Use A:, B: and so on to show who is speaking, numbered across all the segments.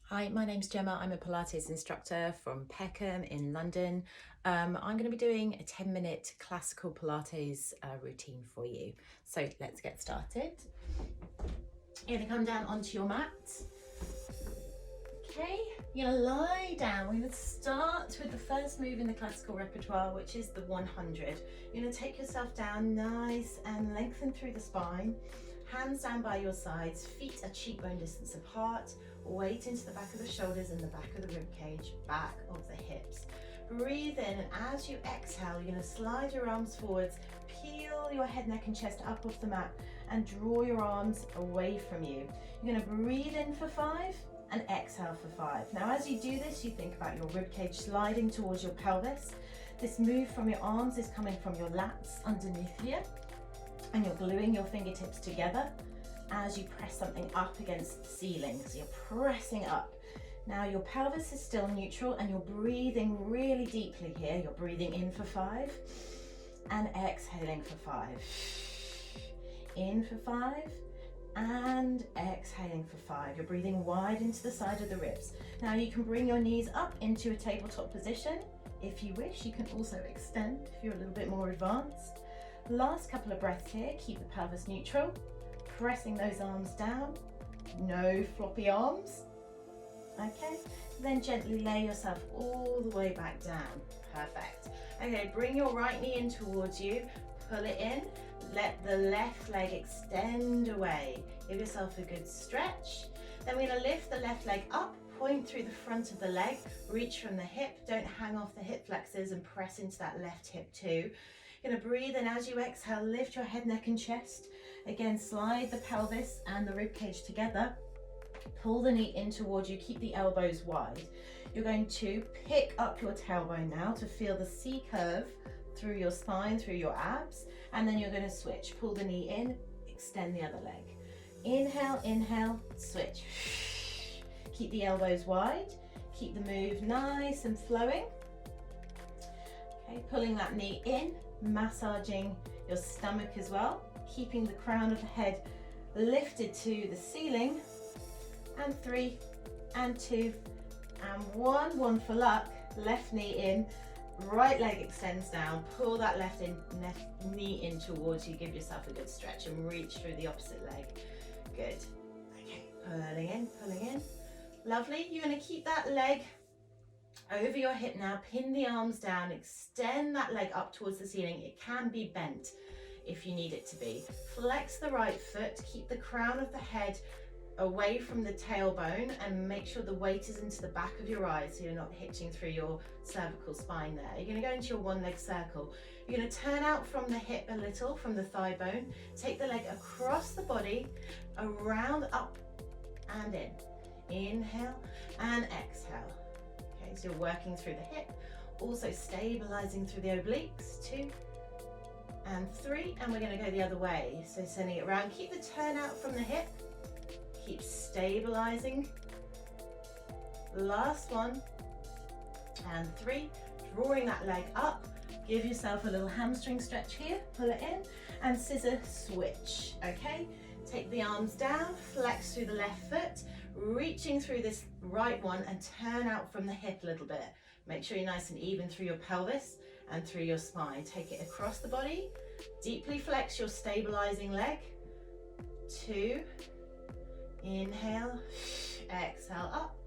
A: Hi, my name's Gemma. I'm a Pilates instructor from Peckham in London. I'm going to be doing a 10-minute classical Pilates routine for you. So let's get started. You're going to come down onto your mat. Okay, you're going to lie down. We're going to start with the first move in the classical repertoire, which is the 100. You're going to take yourself down nice and lengthen through the spine. Hands down by your sides, feet are cheekbone distance apart. Weight into the back of the shoulders and the back of the rib cage, back of the hips. Breathe in, and as you exhale, you're going to slide your arms forwards, peel your head, neck and chest up off the mat and draw your arms away from you. You're going to breathe in for 5 and exhale for 5. Now as you do this, you think about your rib cage sliding towards your pelvis. This move from your arms is coming from your lats underneath here, and you're gluing your fingertips together as you press something up against the ceiling. So you're pressing up. Now your pelvis is still neutral and you're breathing really deeply here. You're breathing in for 5 and exhaling for 5. In for 5 and exhaling for 5. You're breathing wide into the side of the ribs. Now you can bring your knees up into a tabletop position. If you wish, you can also extend if you're a little bit more advanced. Last couple of breaths here, keep the pelvis neutral. Pressing those arms down, no floppy arms. Okay, then gently lay yourself all the way back down. Perfect. Okay, bring your right knee in towards you, pull it in, let the left leg extend away. Give yourself a good stretch. Then we're going to lift the left leg up, point through the front of the leg, reach from the hip, don't hang off the hip flexors and press into that left hip too. You're going to breathe in as you exhale, lift your head, neck and chest. Again, slide the pelvis and the rib cage together. Pull the knee in towards you, keep the elbows wide. You're going to pick up your tailbone now to feel the C curve through your spine, through your abs, and then you're going to switch. Pull the knee in, extend the other leg. Inhale, inhale, switch. Keep the elbows wide, keep the move nice and flowing. Okay, pulling that knee in, massaging your stomach as well, keeping the crown of the head lifted to the ceiling. And 3 and 2 and 1. 1 for luck. Left knee in, right leg extends down. Pull that left knee in towards you. Give yourself a good stretch and reach through the opposite leg. Good. Okay, pulling in. Lovely. You're going to keep that leg over your hip now. Pin the arms down. Extend that leg up towards the ceiling. It can be bent if you need it to be. Flex the right foot. Keep the crown of the head away from the tailbone and make sure the weight is into the back of your eyes so you're not hitching through your cervical spine there. You're going to go into your one leg circle. You're going to turn out from the hip a little, from the thigh bone. Take the leg across the body, around, up and in. Inhale and exhale. Okay, so you're working through the hip, also stabilizing through the obliques. 2 and 3, and we're going to go the other way. So sending it around. Keep the turn out from the hip. Keep stabilizing. Last 1 and 3. Drawing that leg up. Give yourself a little hamstring stretch here. Pull it in and scissor switch. Okay. Take the arms down. Flex through the left foot. Reaching through this right one and turn out from the hip a little bit. Make sure you're nice and even through your pelvis and through your spine. Take it across the body. Deeply flex your stabilizing leg. 2. Inhale, exhale up,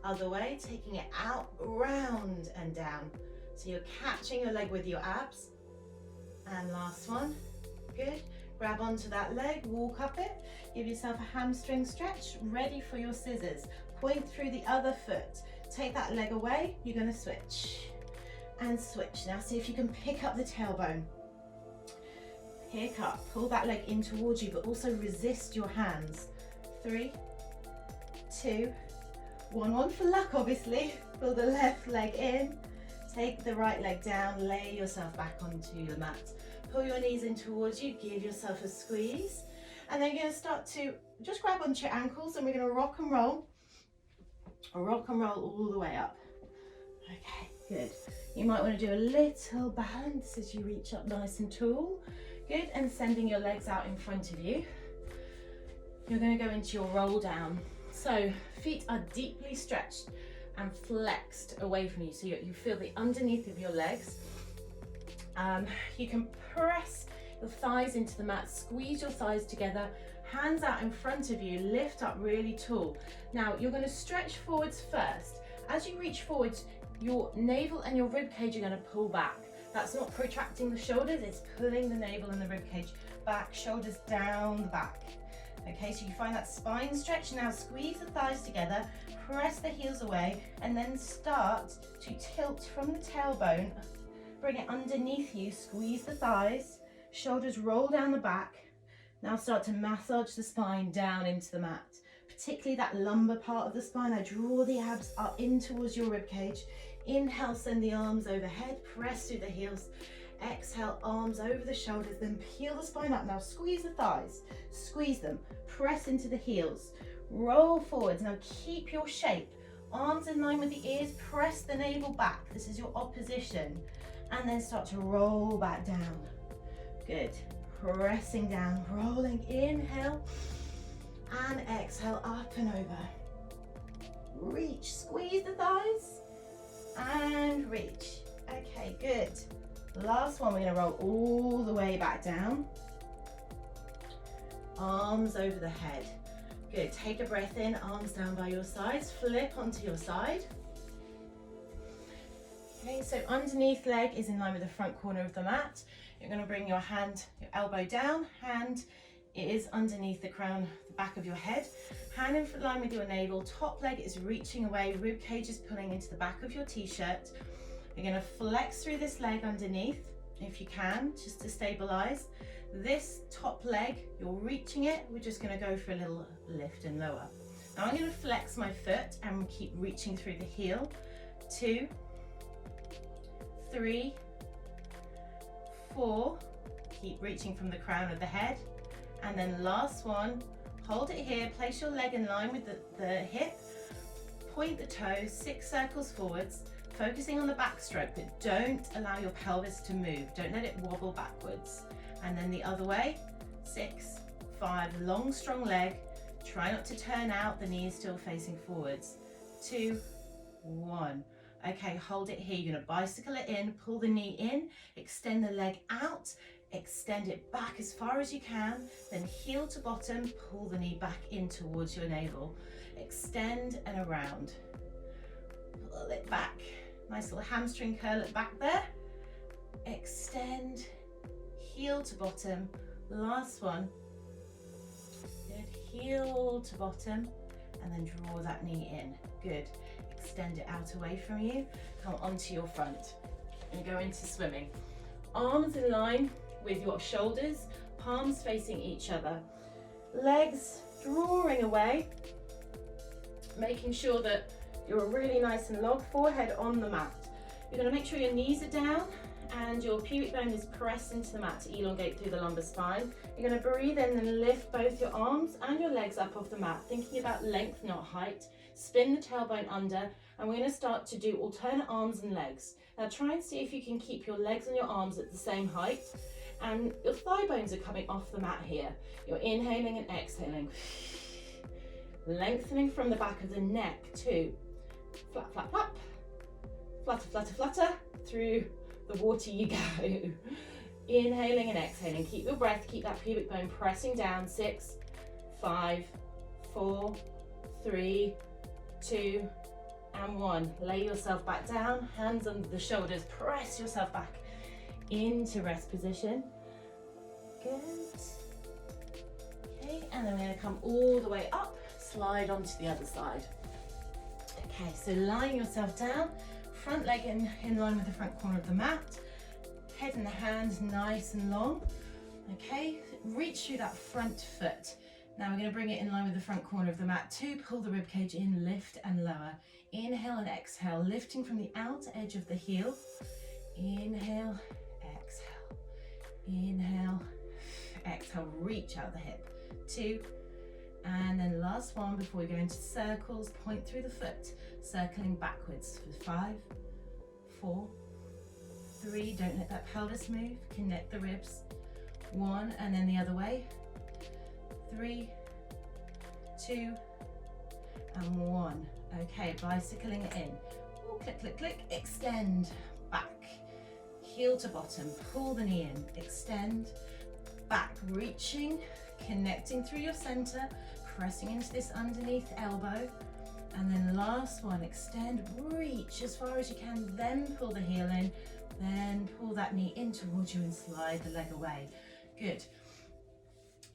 A: other way, taking it out, round and down. So you're catching your leg with your abs. And last 1, good. Grab onto that leg, walk up it, give yourself a hamstring stretch, ready for your scissors. Point through the other foot, take that leg away, you're going to switch. And switch. Now see if you can pick up the tailbone. Pick up, pull that leg in towards you, but also resist your hands. 3, 2, 1. 1 for luck, obviously. Pull the left leg in, take the right leg down, lay yourself back onto the mat. Pull your knees in towards you, give yourself a squeeze. And then you're going to start to just grab onto your ankles and we're going to rock and roll all the way up. Okay, good. You might want to do a little balance as you reach up nice and tall. Good, and sending your legs out in front of you. You're going to go into your roll down. So feet are deeply stretched and flexed away from you. So you feel the underneath of your legs. You can press your thighs into the mat, squeeze your thighs together, hands out in front of you, lift up really tall. Now you're going to stretch forwards first. As you reach forwards, your navel and your rib cage are going to pull back. That's not protracting the shoulders, it's pulling the navel and the rib cage back, shoulders down the back. Okay, so you find that spine stretch. Now squeeze the thighs together, press the heels away, and then start to tilt from the tailbone. Bring it underneath you, squeeze the thighs, shoulders roll down the back. Now start to massage the spine down into the mat, particularly that lumbar part of the spine. I draw the abs up in towards your rib cage. Inhale, send the arms overhead, press through the heels. Exhale, arms over the shoulders, then peel the spine up. Now squeeze the thighs, squeeze them, press into the heels, roll forwards. Now keep your shape, arms in line with the ears, press the navel back. This is your opposition. And then start to roll back down. Good. Pressing down, rolling. Inhale and exhale, up and over. Reach, squeeze the thighs and reach. Okay, good. Last one, we're going to roll all the way back down. Arms over the head. Good. Take a breath in, arms down by your sides, flip onto your side. Okay, so underneath leg is in line with the front corner of the mat. You're going to bring your hand, your elbow down, hand is underneath the crown, the back of your head. Hand in line with your navel, top leg is reaching away, rib cage is pulling into the back of your t-shirt. You're going to flex through this leg underneath, if you can, just to stabilize. This top leg, you're reaching it, we're just going to go for a little lift and lower. Now I'm going to flex my foot and keep reaching through the heel. 2, 3, 4, keep reaching from the crown of the head, and then last one, hold it here, place your leg in line with the hip, point the toes, 6 circles forwards, focusing on the backstroke, but don't allow your pelvis to move, don't let it wobble backwards. And then the other way, 6, 5, long strong leg, try not to turn out, the knee is still facing forwards, 2, 1. Okay, hold it here. You're going to bicycle it in, pull the knee in, extend the leg out, extend it back as far as you can, then heel to bottom, pull the knee back in towards your navel. Extend and around. Pull it back. Nice little hamstring curl it back there. Extend, heel to bottom. Last one. Good. Heel to bottom, and then draw that knee in. Good. Extend it out away from you, come onto your front and go into swimming. Arms in line with your shoulders, palms facing each other. Legs drawing away, making sure that you're really nice and long, forehead on the mat. You're going to make sure your knees are down and your pubic bone is pressed into the mat to elongate through the lumbar spine. You're going to breathe in and lift both your arms and your legs up off the mat, thinking about length, not height. Spin the tailbone under, and we're going to start to do alternate arms and legs. Now try and see if you can keep your legs and your arms at the same height, and your thigh bones are coming off the mat here. You're inhaling and exhaling. Lengthening from the back of the neck too. Flap, flap, flap. Flutter, flutter, flutter. Through the water you go. Inhaling and exhaling. Keep your breath, keep that pubic bone pressing down. 6, 5, 4, 3, 2, and 1. Lay yourself back down, hands under the shoulders, press yourself back into rest position. Good. Okay, and then we're going to come all the way up, slide onto the other side. Okay, so lying yourself down, front leg in line with the front corner of the mat, head and the hands nice and long. Okay, reach through that front foot. Now we're going to bring it in line with the front corner of the mat too. Pull the rib cage in, lift and lower. Inhale and exhale, lifting from the outer edge of the heel. Inhale, exhale. Inhale, exhale, reach out the hip. 2, and then last one before we go into circles, point through the foot, circling backwards for 5, 4, 3, don't let that pelvis move, connect the ribs. 1, and then the other way. 3, 2, and 1. Okay, bicycling it in. Ooh, click, click, click, extend, back, heel to bottom, pull the knee in, extend, back, reaching, connecting through your center, pressing into this underneath elbow, and then last one, extend, reach as far as you can, then pull the heel in, then pull that knee in towards you and slide the leg away. Good.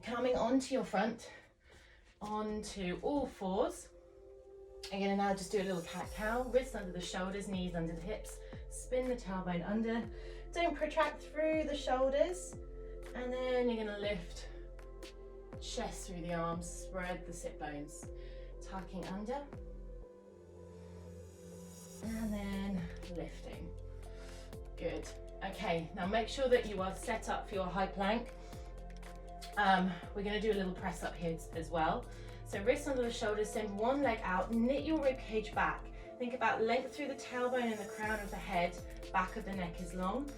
A: Coming onto your front, onto all fours. I'm going to now just do a little cat-cow, wrists under the shoulders, knees under the hips, spin the tailbone under, don't protract through the shoulders, and then you're going to lift chest through the arms, spread the sit bones, tucking under, and then lifting. Good. Okay, now make sure that you are set up for your high plank. We're going to do a little press up here as well. So wrists under the shoulders, send one leg out, knit your rib cage back. Think about length through the tailbone and the crown of the head, back of the neck is long.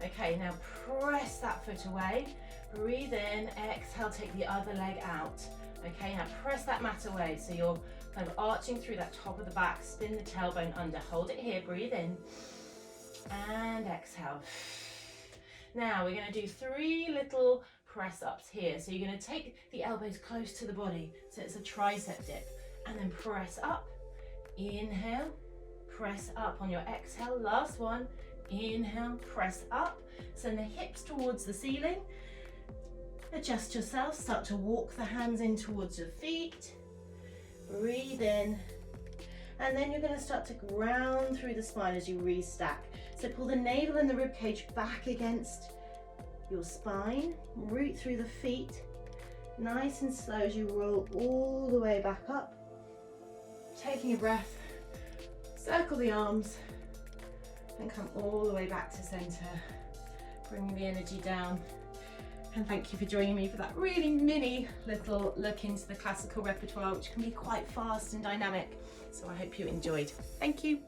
A: Okay, now press that foot away, breathe in, exhale, take the other leg out. Okay, now press that mat away, so you're kind of arching through that top of the back, spin the tailbone under, hold it here, breathe in, and exhale. Now we're going to do 3 little press ups here. So you're going to take the elbows close to the body, so it's a tricep dip, and then press up, inhale, press up on your exhale, last one, inhale, press up, send the hips towards the ceiling, adjust yourself, start to walk the hands in towards your feet, breathe in, and then you're going to start to ground through the spine as you restack. So pull the navel and the rib cage back against your spine, root through the feet, nice and slow as you roll all the way back up. Taking a breath, circle the arms, and come all the way back to center, bringing the energy down. And thank you for joining me for that really mini little look into the classical repertoire, which can be quite fast and dynamic. So I hope you enjoyed. Thank you.